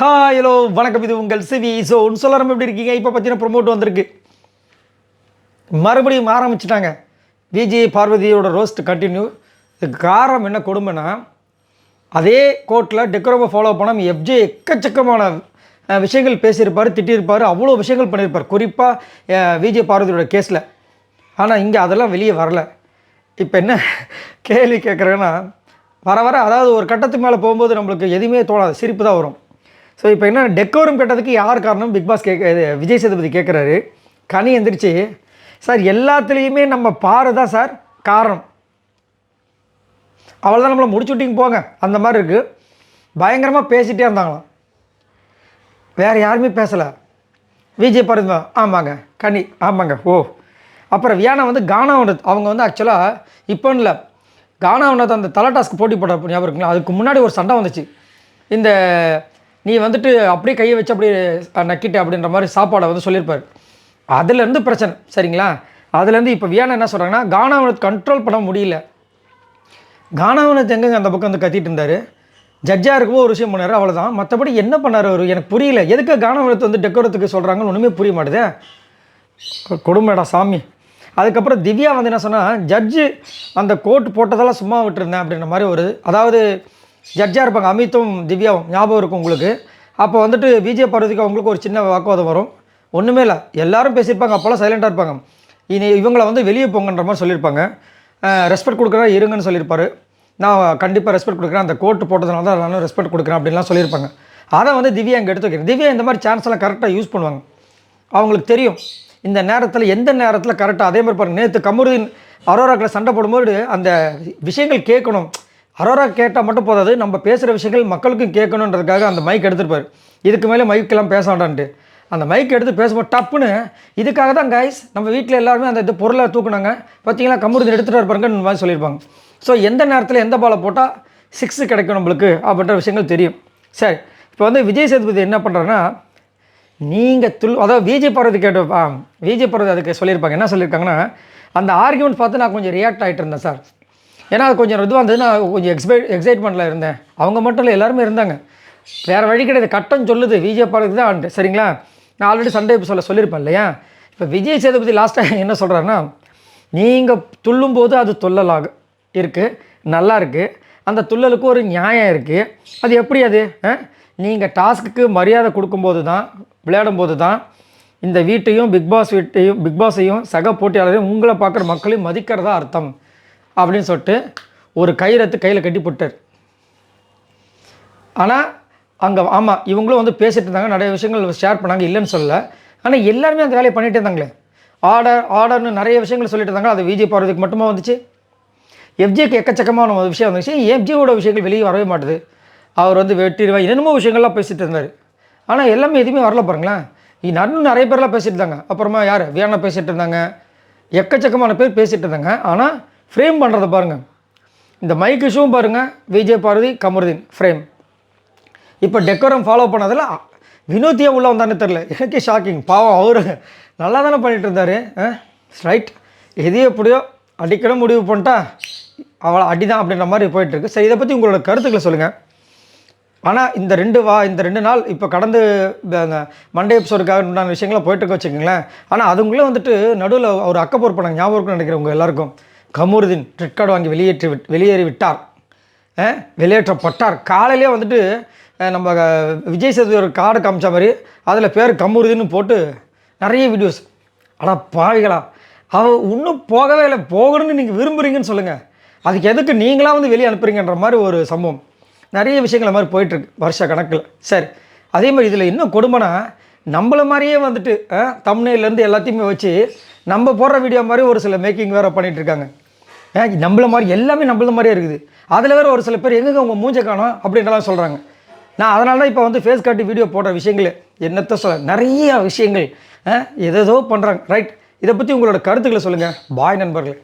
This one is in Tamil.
ஹலோ வணக்கம், இது உங்கள் சிவி. ஸோ ஒன்று சொல்லாமல் எப்படி இருக்கீங்க? இப்போ பார்த்தீங்கன்னா ப்ரொமோட் வந்திருக்கு, மறுபடியும் ஆரம்பிச்சிட்டாங்க. விஜய் பார்வதியோட ரோஸ்ட் கண்டினியூ. இதுக்கு காரணம் என்ன கொடுமைன்னா, அதே கோர்ட்டில் டெக்கரோவை ஃபாலோ பண்ணாமல் எஃப்ஜே எக்கச்சக்கமான விஷயங்கள் பேசியிருப்பார், திட்டியிருப்பார், அவ்வளோ விஷயங்கள் பண்ணியிருப்பார், குறிப்பாக விஜய் பார்வதியோட கேஸில். ஆனால் இங்கே அதெல்லாம் வெளியே வரல. இப்போ என்ன கேள்வி கேட்குறேன்னா, வர வர அதாவது ஒரு கட்டத்துக்கு மேலே போகும்போது நம்மளுக்கு எதுவுமே தோணாது, சிரிப்பு தான் வரும். ஸோ இப்போ என்ன டெக்கோரம் கேட்டதுக்கு யார் காரணம்? பிக் பாஸ் விஜய் சேதுபதி கேட்குறாரு. கனி எந்திரிச்சு, சார் எல்லாத்துலேயுமே நம்ம பாரு தான் சார் காரணம், அவ்வளோதான், நம்மளை முடிச்சு விட்டிங்க போங்க, அந்த மாதிரி இருக்குது. பயங்கரமாக பேசிகிட்டே இருந்தாங்களாம், வேறு யாருமே பேசலை. விஜய் பாருங்க, ஆமாங்க. கனி, ஆமாங்க. ஓ, அப்புறம் வியானா கானாவனத் அவங்க ஆக்சுவலாக இப்போ இல்லை, கானாவனத் அந்த தலை டாஸ்க்கு போட்டி போட்ட ஞாபகம் இருக்குங்களா? அதுக்கு முன்னாடி ஒரு சண்டை வந்துச்சு. இந்த நீ அப்படியே கையை வச்சு அப்படியே நக்கிட்டு அப்படின்ற மாதிரி சாப்பாடை சொல்லியிருப்பார். அதுலேருந்து பிரச்சனை, சரிங்களா? அதுலேருந்து இப்போ வியானா என்ன சொல்கிறாங்கன்னா, கானாவனத் கண்ட்ரோல் பண்ண முடியல. கானாவனத் எங்கேங்க அந்த பக்கம் கத்திட்டு இருந்தார், ஜட்ஜாக இருக்கும்போது ஒரு விஷயம் பண்ணார், அவ்வளோதான். மற்றபடி என்ன பண்ணார் அவர்? எனக்கு புரியல. எதுக்கு கானாவனத் டெக்கோரத்துக்கு சொல்கிறாங்கன்னு ஒன்றுமே புரிய மாட்டுதே. கொடுமைடா சாமி. அதுக்கப்புறம் திவ்யா என்ன சொன்னால், ஜட்ஜு அந்த கோர்ட் போட்டதெல்லாம் சும்மா விட்டுருந்தேன் அப்படின்ற மாதிரி ஒரு, அதாவது ஜட்ஜாக இருப்பாங்க அமித்தும் திவ்யாவும், ஞாபகம் இருக்கும் உங்களுக்கு. அப்போ விஜய் பார்வதிக்கு அவங்களுக்கு ஒரு சின்ன வாக்குவாதம் வரும். ஒன்றுமே இல்லை, எல்லாரும் பேசியிருப்பாங்க, அப்போல்லாம் சைலண்ட்டாக இருப்பாங்க. இனி இவங்களை வெளியே போங்கன்ற மாதிரி சொல்லியிருப்பாங்க. ரெஸ்பெக்ட் கொடுக்குறா இருங்கன்னு சொல்லியிருப்பார். நான் கண்டிப்பாக ரெஸ்பெக்ட் கொடுக்குறேன், அந்த கோர்ட்டு போட்டதுனால தான் நானும் ரெஸ்பெக்ட் கொடுக்குறேன் அப்படின்லாம் சொல்லியிருப்பாங்க. அதை திவ்யா இங்கே எடுத்து வைக்கிறேன். திவ்யா இந்த மாதிரி சான்ஸ்லாம் கரெக்டாக யூஸ் பண்ணுவாங்க. அவங்களுக்கு தெரியும் இந்த நேரத்தில் எந்த நேரத்தில் கரெக்டாக. அதே மாதிரி பாருங்கள், நேற்று கமருதீன் அரோராக்கில் சண்டை போடும்போது அந்த விஷயங்கள் கேட்கணும். அரோரா கேட்டால் மட்டும் போதாது, நம்ம பேசுகிற விஷயங்கள் மக்களுக்கும் கேட்கணுன்றதுக்காக அந்த மைக் எடுத்துருப்பார். இதுக்கு மேலே மைக்கெல்லாம் பேச வேண்டான்ட்டு அந்த மைக் எடுத்து பேசும்போது டப்புன்னு, இதுக்காக தான் கைஸ் நம்ம வீட்டில் எல்லாருமே அந்த இது பொருளை தூக்குனாங்க, பார்த்தீங்களா கமருதீன் எடுத்துகிட்டு இருப்பாருங்கன்னு மாதிரி சொல்லியிருப்பாங்க. ஸோ எந்த நேரத்தில் எந்த பாலை போட்டால் 6 கிடைக்கும் நம்மளுக்கு அப்படின்ற விஷயங்கள் தெரியும். சரி, இப்போ விஜய் சேதுபதி என்ன பண்ணுறாருன்னா, நீங்கள் அதாவது விஜய் பார்வதி விஜய் பார்வதி அதுக்கு சொல்லியிருப்பாங்க. என்ன சொல்லியிருக்காங்கன்னா, அந்த ஆர்கியூமெண்ட் பார்த்து நான் கொஞ்சம் ரியாக்ட் ஆகிட்டு இருந்தேன் சார். ஏன்னா அது கொஞ்சம் இதுவாக இருந்தது, நான் கொஞ்சம் எக்ஸைட்மெண்ட்டில் இருந்தேன். அவங்க மட்டும் இல்லை, எல்லாருமே இருந்தாங்க. வேறு வழி கிடையாது, கட்டம் சொல்லுது விஜய் பார்வதி தான் ஆண்டு, சரிங்களா? நான் ஆல்ரெடி சண்டே சொல்லியிருப்பேன் இல்லையா? இப்போ விஜய் சேதுபதி லாஸ்ட்டாக என்ன சொல்கிறாருன்னா, நீங்கள் துள்ளும்போது அது துள்ளலாக இருக்குது, நல்லா இருக்குது, அந்த துள்ளலுக்கு ஒரு நியாயம் இருக்குது. அது எப்படி? அது நீங்கள் டாஸ்க்கு மரியாதை கொடுக்கும்போது தான், விளையாடும்போது தான் இந்த வீட்டையும் பிக் பாஸையும் சக போட்டியாளரையும் உங்களை பார்க்குற மக்களையும் மதிக்கிறதா அர்த்தம் அப்படின்னு சொல்லிட்டு ஒரு கயிறத்து கையில் கட்டி போட்டார். ஆனால் அங்கே ஆமாம், இவங்களும் பேசிகிட்டு இருந்தாங்க, நிறைய விஷயங்கள் ஷேர் பண்ணாங்க, இல்லைன்னு சொல்லலை. ஆனால் எல்லாருமே அந்த வேலையை பண்ணிகிட்டே இருந்தாங்களே. ஆர்டர்னு நிறைய விஷயங்கள் சொல்லிட்டு இருந்தாங்க. அது விஜய் பார்வதிக்கு மட்டுமா வந்துச்சு? எஃப்ஜேக்கு எக்கச்சக்கமான விஷயம் வந்துச்சு. எஃப்ஜேவோட விஷயங்கள் வெளியே வரவே மாட்டுது. அவர் வெட்டிடுவா என்னென்னமோ விஷயங்கள்லாம் பேசிகிட்டு இருந்தார். ஆனால் எல்லாமே எதுவுமே வரல பாருங்களேன். இன்னும் நிறைய பேர்லாம் பேசிகிட்டு இருந்தாங்க. அப்புறமா யார் வியானா பேசிகிட்டு இருந்தாங்க, எக்கச்சக்கமான பேர் பேசிகிட்டு இருந்தாங்க. ஆனால் ஃப்ரேம் பண்ணுறதை பாருங்கள், இந்த மைக் இஷ்யூவும் பாருங்கள், விஜய் பார்வதி கமருதீன் ஃப்ரேம். இப்போ டெக்கோரம் ஃபாலோ பண்ணதில் வினோத்தியாக உள்ளே வந்தானே தெரில, எனக்கே ஷாக்கிங். பாவம், அவர் நல்லா தானே பண்ணிகிட்டு இருந்தார். ரைட், எது எப்படியோ அடிக்கணும் முடிவு பண்ணிட்டா அவளை அடிதான் அப்படின்ற மாதிரி போயிட்டுருக்கு. சரி, இதை பற்றி உங்களோட கருத்துக்களை சொல்லுங்கள். ஆனால் இந்த 2 நாள் இப்போ கடந்து மண்டே எபிசோடுக்காக உண்டான விஷயங்கள்லாம் போயிட்டுருக்க வச்சுக்கோங்களேன். ஆனால் அதுங்களே நடுவில் ஒரு அக்கப்போர் பண்ணாங்க, ஞாபகம் இருக்குன்னு நினைக்கிறேன் உங்கள் எல்லாருக்கும். கமருதீன் ரெட் கார்டு வாங்கி வெளியேறி விட்டார், வெளியேற்றப்பட்டார். காலையிலே நம்ம விஜய் சேதுபதி ஒரு கார்டு காமிச்ச மாதிரி அதில் பேர் கமருதீன்னு போட்டு நிறைய வீடியோஸ். ஆனால் பாவிகளா, அவள் இன்னும் போகவே இல்லை. போகணும்னு நீங்கள் விரும்புகிறீங்கன்னு சொல்லுங்கள், அதுக்கு எதுக்கு நீங்களாக வெளியே அனுப்புறீங்கன்ற மாதிரி ஒரு சம்பவம். நிறைய விஷயங்கள் மாதிரி போயிட்டுருக்கு வருஷ கணக்கில். சரி, அதே மாதிரி இதில் இன்னும் கொடுமைனா, நம்மள மாதிரியே தம்ப்நெயிலேருந்து எல்லாத்தையுமே வச்சு நம்ம போடுற வீடியோ மாதிரி ஒரு சில மேக்கிங் வேறு பண்ணிகிட்ருக்காங்க. நம்மள மாதிரி எல்லாமே நம்மள மாதிரியே இருக்குது. அதில் வேறு ஒரு சில பேர் எங்கே உங்கள் மூஞ்சை காணோம் அப்படின்றலாம் சொல்கிறாங்க. நான் அதனால தான் இப்போ ஃபேஸ் காட்டி வீடியோ போடுற விஷயங்கள் என்னத்த சொல்ல, நிறைய விஷயங்கள் ஏதோ பண்ணுறாங்க. ரைட், இதை பற்றி உங்களோட கருத்துக்களை சொல்லுங்கள். பாய் நண்பர்களே.